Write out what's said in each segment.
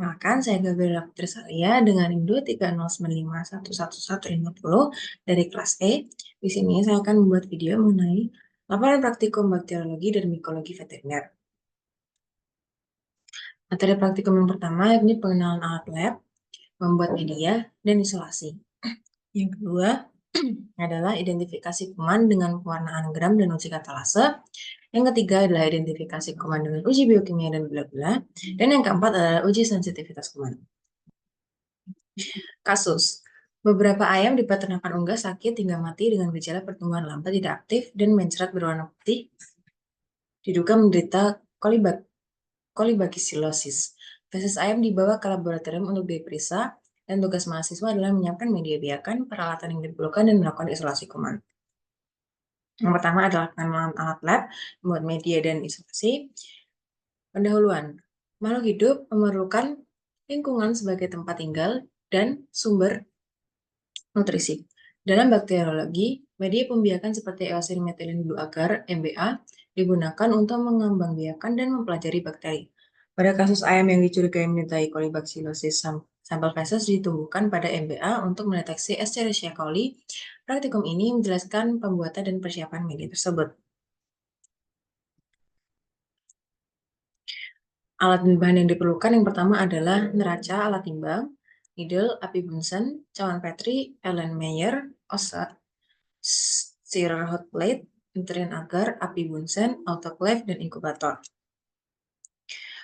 Perkenalkan, saya Gabriela Putrisalia dengan NIM 23095111150 dari kelas E. Di sini saya akan membuat video mengenai laporan praktikum bakteriologi dan mikologi veteriner. Materi praktikum yang pertama yakni pengenalan alat lab, membuat media, dan isolasi. Yang kedua adalah identifikasi kuman dengan pewarnaan gram dan uji katalase. Yang ketiga adalah identifikasi kuman dengan uji biokimia dan gula-gula. Dan yang keempat adalah uji sensitivitas kuman. Kasus. Beberapa ayam di peternakan unggas sakit hingga mati dengan gejala pertumbuhan lambat tidak aktif dan mencret berwarna putih. Diduga menderita kolibakisilosis. Feses ayam dibawa ke laboratorium untuk diperiksa dan tugas mahasiswa adalah menyiapkan media biakan, peralatan yang diperlukan, dan melakukan isolasi kuman. Yang pertama adalah pengenalan alat lab, membuat media dan isolasi. Pendahuluan. Makhluk hidup memerlukan lingkungan sebagai tempat tinggal dan sumber nutrisi. Dalam bakteriologi, media pembiakan seperti eosin metilin blue agar (MBA) digunakan untuk mengembangbiakan dan mempelajari bakteri. Pada kasus ayam yang dicurigai menderita kolibaksiosis, sampel feses ditumbuhkan pada MBA untuk mendeteksi Escherichia coli. Praktikum ini menjelaskan pembuatan dan persiapan media tersebut. Alat dan bahan yang diperlukan yang pertama adalah neraca, alat timbang, needle, api Bunsen, cawan Petri, Erlenmeyer, Ossat, stirrer hot plate, nutrien agar, api Bunsen, autoclave, dan inkubator.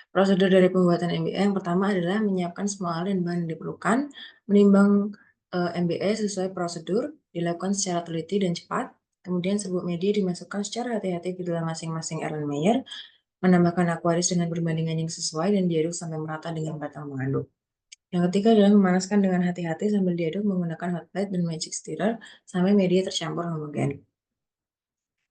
Prosedur dari pembuatan MBA yang pertama adalah menyiapkan semua alat dan bahan yang diperlukan, menimbang MBA sesuai prosedur, dilakukan secara teliti dan cepat, kemudian serbuk media dimasukkan secara hati-hati ke dalam masing-masing Erlenmeyer, menambahkan aquarius dengan perbandingan yang sesuai dan diaduk sampai merata dengan batang mengaduk. Yang ketiga adalah memanaskan dengan hati-hati sambil diaduk menggunakan hot plate dan magic stirrer sampai media tercampur homogen.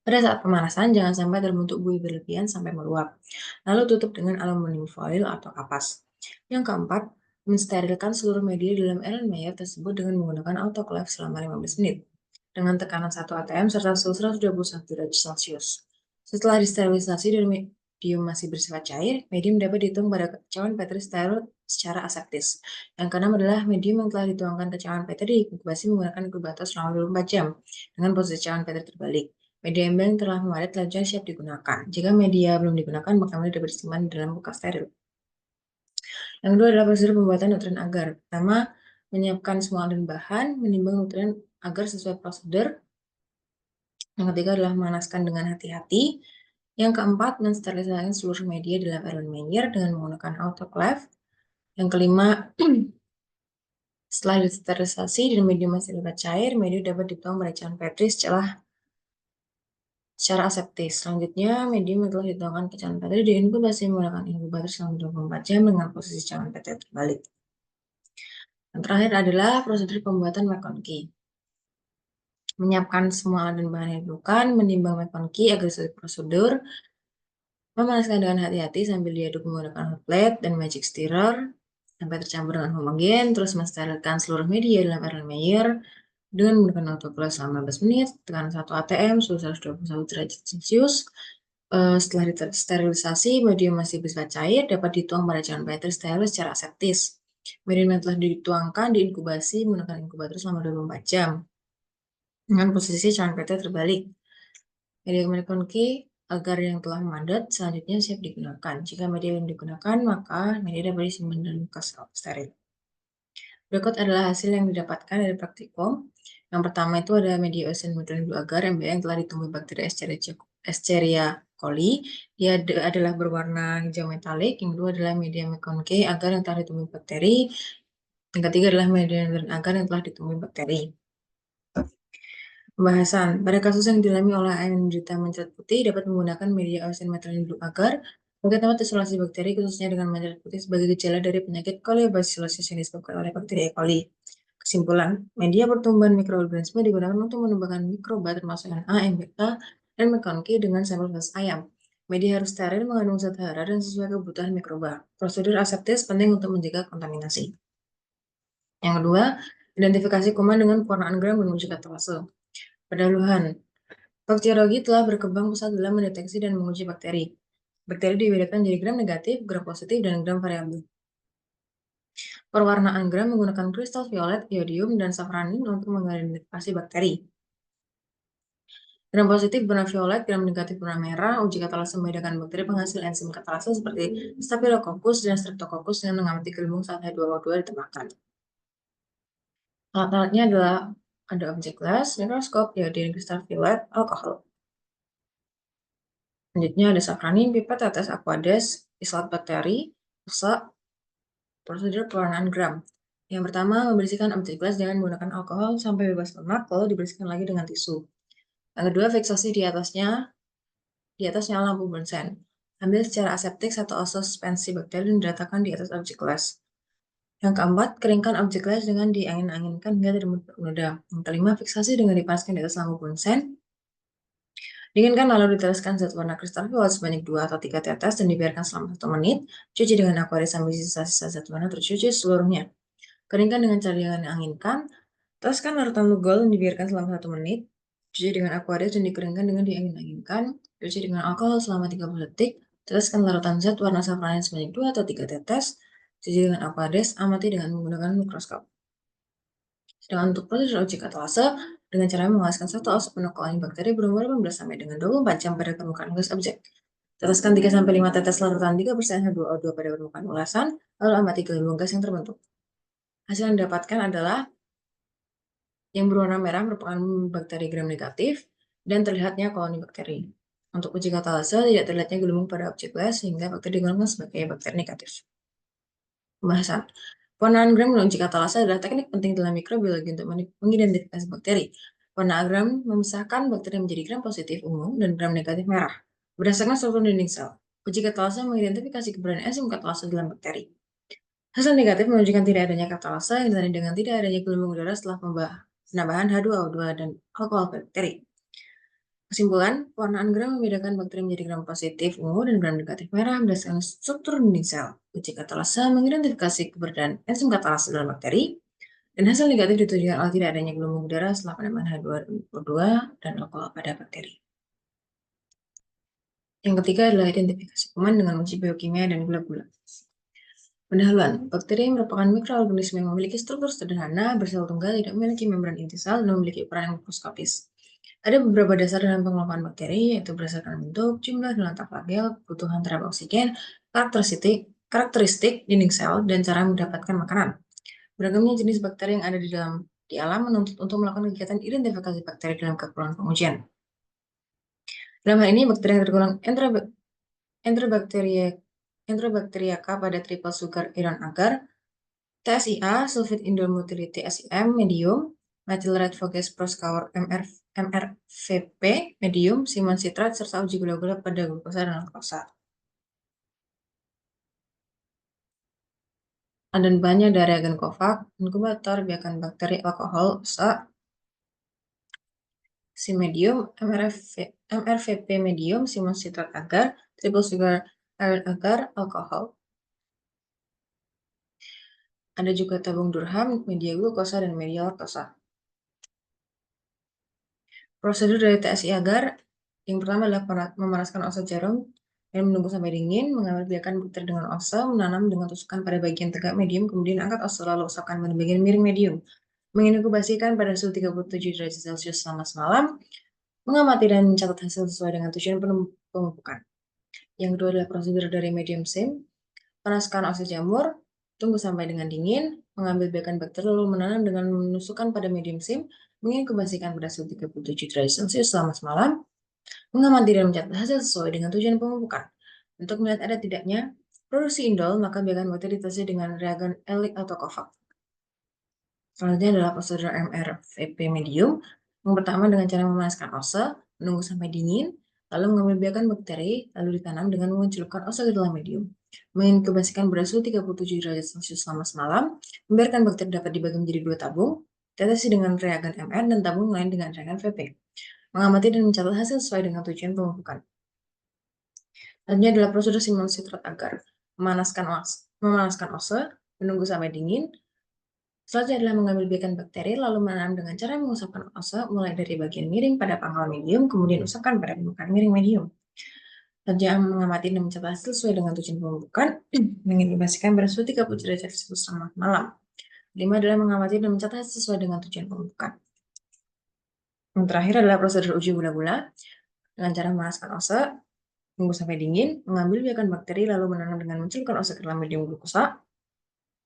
Pada saat pemanasan, jangan sampai terbentuk buih berlebihan sampai meluap. Lalu tutup dengan aluminium foil atau kapas. Yang keempat, mensterilkan seluruh media dalam Erlenmeyer tersebut dengan menggunakan autoclave selama 15 menit dengan tekanan 1 atm serta suhu 121 derajat Celcius. Setelah disterilisasi dan medium masih bersifat cair, medium dapat dituang pada cawan Petri steril secara aseptis. Yang keenam adalah medium yang telah dituangkan ke cawan Petri diinkubasi menggunakan inkubator selama 24 jam dengan posisi cawan Petri terbalik. Media yang telah memadat selanjutnya siap digunakan. Jika media belum digunakan, maka media dapat disimpan di dalam bekas steril. Yang kedua adalah prosedur pembuatan nutrien agar. Pertama, menyiapkan semua alat dan bahan, menimbang nutrien agar sesuai prosedur. Yang ketiga adalah memanaskan dengan hati-hati. Yang keempat, mensterilisasi seluruh media dalam Erlenmeyer dengan menggunakan autoclave. Yang kelima, setelah disterilisasi dan media masih terlihat cair, media dapat dituang pada cawan Petri secara aseptis. Selanjutnya, medium yang telah dituangkan ke cawan Petri diinkubasi menggunakan inkubator selama 24 jam dengan posisi cawan Petri terbalik. Yang terakhir adalah prosedur pembuatan McConkey. Menyiapkan semua alat dan bahan yang diperlukan, menimbang McConkey agar sesuai prosedur, memanaskan dengan hati-hati sambil diaduk menggunakan hot plate dan magic stirrer sampai tercampur dengan homogen, terus mensterilkan seluruh media dalam Erlenmeyer dengan menggunakan autoclave selama 15 menit, tekanan 1 atm, suhu 121 derajat Celcius. Setelah disterilisasi, medium masih bersifat cair, dapat dituang pada cawan Petri steril secara aseptis. Medium yang telah dituangkan diinkubasi menggunakan inkubator selama 24 jam dengan posisi cawan Petri terbalik. Media McConkey agar yang telah memadat selanjutnya siap digunakan. Jika media yang digunakan, maka media dapat disimpan dalam bekas steril. Berikut adalah hasil yang didapatkan dari praktikum. Yang pertama itu ada media eosin metilin blue agar MBA yang telah ditumbuhi bakteri Escherichia coli. Dia adalah berwarna hijau metalik. Yang kedua adalah media McConkey agar yang telah ditumbuhi bakteri. Yang ketiga adalah media agar yang telah ditumbuhi bakteri. Pembahasan. Pada kasus yang dialami oleh ayam yang menderita mencret putih dapat menggunakan media eosin metilin blue agar sebagai tempat isolasi bakteri khususnya dengan mencret putih sebagai gejala dari penyakit kolibaksiosis yang disebabkan oleh bakteri E. coli. Kesimpulan, media pertumbuhan mikroorganisme digunakan untuk menumbuhkan mikroba termasuk NA, MBK, dan McConkey dengan sampel feses ayam. Media harus steril, mengandung zat hara, dan sesuai kebutuhan mikroba. Prosedur aseptis penting untuk menjaga kontaminasi. Yang kedua, identifikasi kuman dengan pewarnaan gram dan uji katalase. Pendahuluan, bakteriologi telah berkembang pesat dalam mendeteksi dan menguji bakteri. Bakteri dibedakan jadi gram negatif, gram positif, dan gram variabel. Perwarnaan gram menggunakan kristal violet, iodium, dan safranin untuk mengidentifikasi bakteri. Gram positif berwarna violet, gram negatif berwarna merah. Uji katalase membedakan bakteri penghasil enzim katalase seperti Staphylococcus dan Streptococcus dengan mengamati gelembung saat H2O2 ditambahkan. Alat-alatnya adalah ada objek glass, mikroskop, iodine kristal violet, alkohol. Selanjutnya ada safranin, pipet, tetes, aquades, isolat bakteri, pulsa, prosedur pewarnaan gram. Yang pertama, membersihkan objek glass dengan menggunakan alkohol sampai bebas lemak, lalu dibersihkan lagi dengan tisu. Yang kedua, fiksasi di atasnya lampu Bunsen. Ambil secara aseptik satu oso suspensi bakteri dan diletakkan di atas objek glass. Yang keempat, keringkan objek glass dengan diangin-anginkan hingga terbentuk noda. Yang kelima, fiksasi dengan dipanaskan di atas lampu Bunsen. Dinginkan lalu diteteskan zat warna kristal violet sebanyak 2 atau 3 tetes dan dibiarkan selama 1 menit. Cuci dengan aquarius sampai sisa-sisa zat warna tercuci seluruhnya. Keringkan dengan cara dianginkan. Teteskan larutan lugol dan dibiarkan selama 1 menit. Cuci dengan aquarius dan dikeringkan dengan diangin-anginkan. Cuci dengan alkohol selama 30 detik. Teteskan larutan zat warna safranin sebanyak 2 atau 3 tetes. Cuci dengan aquarius, amati dengan menggunakan mikroskop. Sedangkan untuk prosedur uji katalase, dengan cara mengolaskan satu oz penuh koloni bakteri berumur 18 sampai dengan 24 jam pada permukaan gas objek. Teteskan 3-5 tetes larutan 3% H2O2 pada permukaan ulasan, lalu amati gelembung gas yang terbentuk. Hasil yang didapatkan adalah yang berwarna merah merupakan bakteri gram negatif dan terlihatnya koloni bakteri. Untuk uji katalase, tidak terlihatnya gelembung pada objek gas sehingga bakteri digolongkan sebagai bakteri negatif. Pembahasan. Pewarnaan gram dan uji katalase adalah teknik penting dalam mikrobiologi untuk mengidentifikasi bakteri. Pewarnaan gram memisahkan bakteri menjadi gram positif ungu dan gram negatif merah. Berdasarkan struktur dinding sel, uji katalase mengidentifikasi keberadaan enzim katalase dalam bakteri. Hasil negatif menunjukkan tidak adanya katalase yang ditandai dengan tidak adanya gelembung udara setelah penambahan H2O2 dan alkohol bakteri. Kesimpulan, pewarnaan gram membedakan bakteri menjadi gram positif ungu dan gram negatif merah berdasarkan struktur dinding sel. Uji katalase mengidentifikasi keberadaan enzim katalase dalam bakteri, dan hasil negatif ditunjukkan oleh tidak adanya gelembung udara setelah penambahan H2O2 dan alkohol pada bakteri. Yang ketiga adalah identifikasi kuman dengan uji biokimia dan gula-gula. Pendahuluan, bakteri merupakan mikroorganisme yang memiliki struktur sederhana, bersel tunggal, tidak memiliki membran inti sel, dan memiliki ukuran yang mikroskopis. Ada beberapa dasar dalam pengelompokan bakteri, yaitu berdasarkan bentuk, jumlah, dan letak flagel, kebutuhan terhadap oksigen, karakteristik dinding sel, dan cara mendapatkan makanan. Beragamnya jenis bakteri yang ada di alam menuntut untuk melakukan kegiatan identifikasi bakteri dalam keperluan pengujian. Dalam hal ini, bakteri yang tergolong Enterobacteriaca pada triple sugar iron agar, TSIA, sulfit indomethyl SIM medium, methyl red Voges proscaur MRVP medium, simon citrat, serta uji gula-gula pada glukosa dan laktosa. Dan bahannya dari reagen Kovac, inkubator, biakan bakteri, alkohol, si medium, MRVP medium, simon citrat agar, triple sugar iron agar, alkohol. Ada juga tabung Durham, media glukosa, dan media laktosa. Prosedur dari TSI agar, yang pertama adalah memanaskan osa jarum dan menunggu sampai dingin, mengambil biakan bakteri dengan osa, menanam dengan tusukan pada bagian tegak medium, kemudian angkat osa lalu usapkan pada bagian miring medium. Menginkubasikan pada suhu 37 derajat Celcius selama semalam, mengamati dan mencatat hasil sesuai dengan tujuan pemupukan. Yang kedua adalah prosedur dari medium sim, panaskan osa jamur, tunggu sampai dengan dingin, mengambil biakan bakteri lalu menanam dengan menusukkan pada medium sim, menginkubasikan pada suhu 37 derajat Celcius selama semalam, mengamati dan mencatat hasil sesuai dengan tujuan pemupukan. Untuk melihat ada tidaknya produksi indol, maka biakan bakteri ditesi dengan reagen Ehrlich atau Kovac. Selanjutnya adalah prosedur MRVP medium. Yang pertama dengan cara memanaskan osa, menunggu sampai dingin, lalu mengambil biakan bakteri, lalu ditanam dengan mencelupkan osa ke dalam medium. Menginkubasikan pada suhu 37 derajat Celcius selama semalam, membiarkan bakteri dapat dibagi menjadi 2 tabung, tetesi dengan reagen MR dan tabung lain dengan reagen VP. Mengamati dan mencatat hasil sesuai dengan tujuan pemupukan. Selanjutnya adalah prosedur simon citrat agar, memanaskan osa, menunggu sampai dingin. Selanjutnya adalah mengambil biakan bakteri, lalu menanam dengan cara mengusapkan osa mulai dari bagian miring pada pangkal medium, kemudian usapkan pada permukaan miring medium. Kerja mengamati dan mencatat hasil sesuai dengan tujuan pembukaan, mengimplementasikan pada suhu 30 derajat Celcius selama malam. 5 adalah mengamati dan mencatat hasil sesuai dengan tujuan pembukaan. Yang terakhir adalah prosedur uji gula-gula dengan cara memanaskan ose, tunggu sampai dingin, mengambil biakan bakteri lalu menanam dengan mencelupkan ose ke dalam medium glukosa,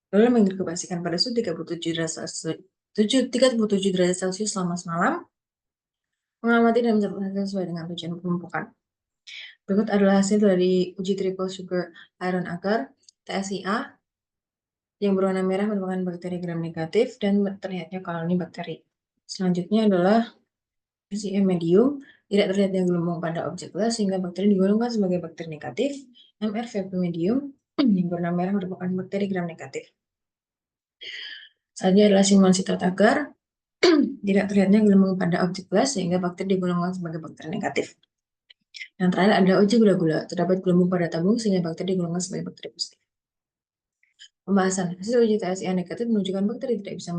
lalu menginkubasikan pada suhu 37 derajat Celcius selama semalam, mengamati dan mencatat hasil sesuai dengan tujuan pembukaan. Berikut adalah hasil dari uji triple sugar iron agar TSIA yang berwarna merah merupakan bakteri gram negatif dan terlihatnya koloni bakteri. Selanjutnya adalah SIM medium, tidak terlihatnya gelembung pada objek gelas sehingga bakteri digolongkan sebagai bakteri negatif. MRVP medium yang berwarna merah merupakan bakteri gram negatif. Selanjutnya adalah simulan sitrat agar tidak terlihatnya gelembung pada objek gelas sehingga bakteri digolongkan sebagai bakteri negatif. Yang terakhir ada uji gula-gula, terdapat gelembung pada tabung sehingga bakteri digolongkan sebagai bakteri positif. Pembahasan hasil uji TSIA negatif menunjukkan bakteri tidak bisa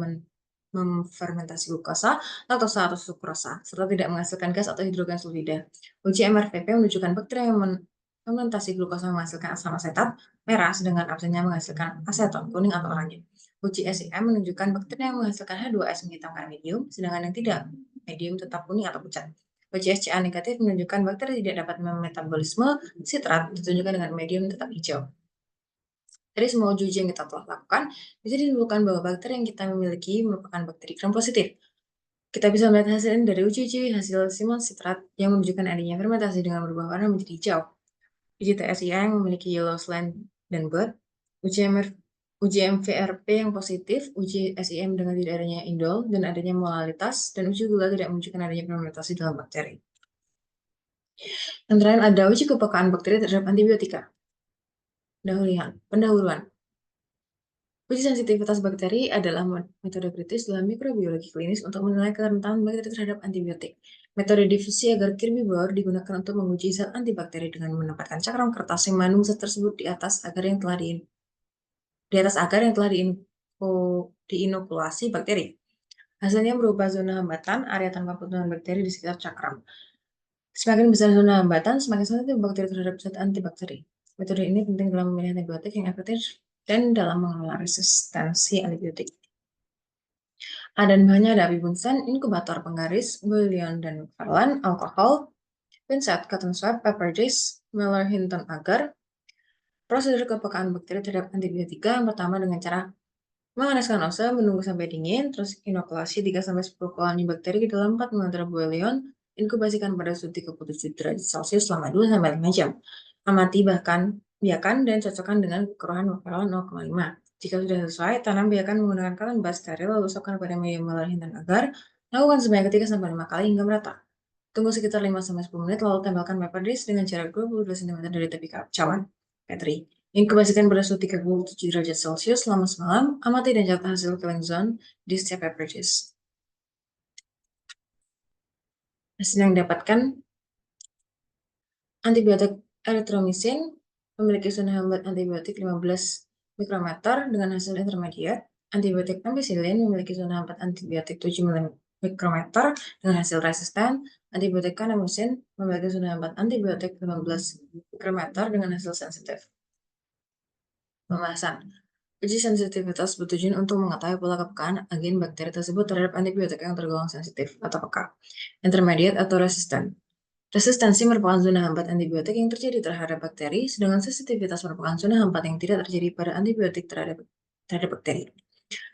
memfermentasi glukosa, laktosa, atau sukrosa, serta tidak menghasilkan gas atau hidrogen sulfida. Uji MRVP menunjukkan bakteri yang fermentasi glukosa menghasilkan asam asetat merah, sedangkan absennya menghasilkan aseton kuning atau oranye. Uji SIM menunjukkan bakteri yang menghasilkan H2S menghitamkan medium, sedangkan yang tidak medium tetap kuning atau pucat. Uji SCA negatif menunjukkan bakteri tidak dapat memetabolisme sitrat, ditunjukkan dengan medium tetap hijau. Dari semua uji yang kita telah lakukan, bisa ditemukan bahwa bakteri yang kita miliki merupakan bakteri gram positif. Kita bisa melihat hasil dari uji hasil simulan sitrat yang menunjukkan adanya fermentasi dengan berubah warna menjadi hijau. Uji TSIA yang memiliki yellow slime dan bud, uji MVRP yang positif, uji SIM dengan tidak adanya indol dan adanya molalitas, dan uji gula tidak menunjukkan adanya fermentasi dalam bakteri. Yang terakhir ada uji kepekaan bakteri terhadap antibiotika. Pendahuluan. Uji sensitivitas bakteri adalah metode kritis dalam mikrobiologi klinis untuk menilai kerentanan bakteri terhadap antibiotik. Metode difusi agar Kirby Boer digunakan untuk menguji zat antibakteri dengan menempatkan cakram kertas yang mengandung zat tersebut di atas agar yang telah diinokulasi bakteri. Hasilnya berupa zona hambatan, area tanpa potongan bakteri di sekitar cakram. Semakin besar zona hambatan, semakin sensitif bakteri terhadap zat antibakteri. Metode ini penting dalam memilih antibiotik yang efektif dan dalam mengelola resistensi antibiotik. Dan bahannya ada bibunsen, inkubator penggaris, bouillon dan Verlan, alkohol, pincet, cotton swab, pepper juice, Miller Hinton agar. Prosedur kepekaan bakteri terhadap antibiotika yang pertama dengan cara memanaskan ose, menunggu sampai dingin, terus inokulasi 3-10 koloni bakteri ke dalam 4 ml bouillon, inkubasikan pada suhu 37 derajat Celcius selama 2-5 jam. Amati biakan dan cocokkan dengan keruhan Verlan 0,5. Jika sudah sesuai, tanam biakan menggunakan cotton bud steril, lalu usapkan pada medium Miller Hinton agar. Lakukan sebanyak 3-5 kali hingga merata. Tunggu sekitar 5-10 menit, lalu tempelkan pepper dish dengan jarak 22 cm dari tepi cawan Petri. Inkubasikan pada suhu 37 derajat Celcius selama semalam. Amati dan catat hasil killing zone di setiap pepper dish. Hasil yang didapatkan, antibiotik erythromycin memiliki zona hambat antibiotik 15 mikrometer dengan hasil intermediate. Antibiotik ampicillin memiliki zona hambat antibiotik 7 mikrometer dengan hasil resisten. Antibiotik kanamycin memiliki zona hambat antibiotik 15 mikrometer dengan hasil sensitif. Pembahasan. Uji sensitivitas bertujuan untuk mengetahui pola kepekaan agen bakteri tersebut terhadap antibiotik yang tergolong sensitif atau peka, intermediate atau resisten. Resistensi merupakan zona hambat antibiotik yang terjadi terhadap bakteri, sedangkan sensitivitas merupakan zona hambat yang tidak terjadi pada antibiotik terhadap bakteri.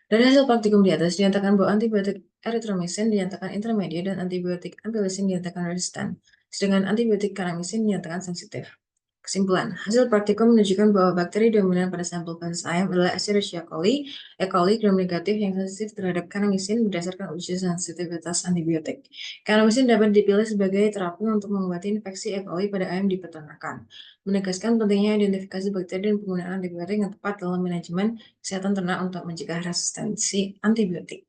Dari hasil praktikum di atas dinyatakan bahwa antibiotik erythromycin dinyatakan intermediate dan antibiotik ampicillin dinyatakan resisten, sedangkan antibiotik kanamycin dinyatakan sensitif. Kesimpulan, hasil praktikum menunjukkan bahwa bakteri dominan pada sampel fesis ayam adalah Escherichia coli, E. coli gram negatif yang sensitif terhadap kanamycin berdasarkan uji sensitivitas antibiotik. Kanamycin dapat dipilih sebagai terapi untuk mengobati infeksi E. coli pada ayam di peternakan, menegaskan pentingnya identifikasi bakteri dan penggunaan antibiotik yang tepat dalam manajemen kesehatan ternak untuk mencegah resistensi antibiotik.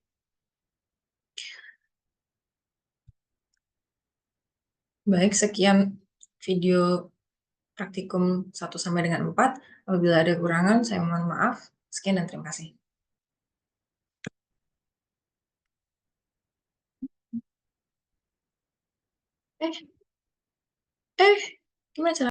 Baik, sekian video praktikum 1-4. Apabila ada kekurangan, saya mohon maaf. Sekian dan terima kasih. Gimana cara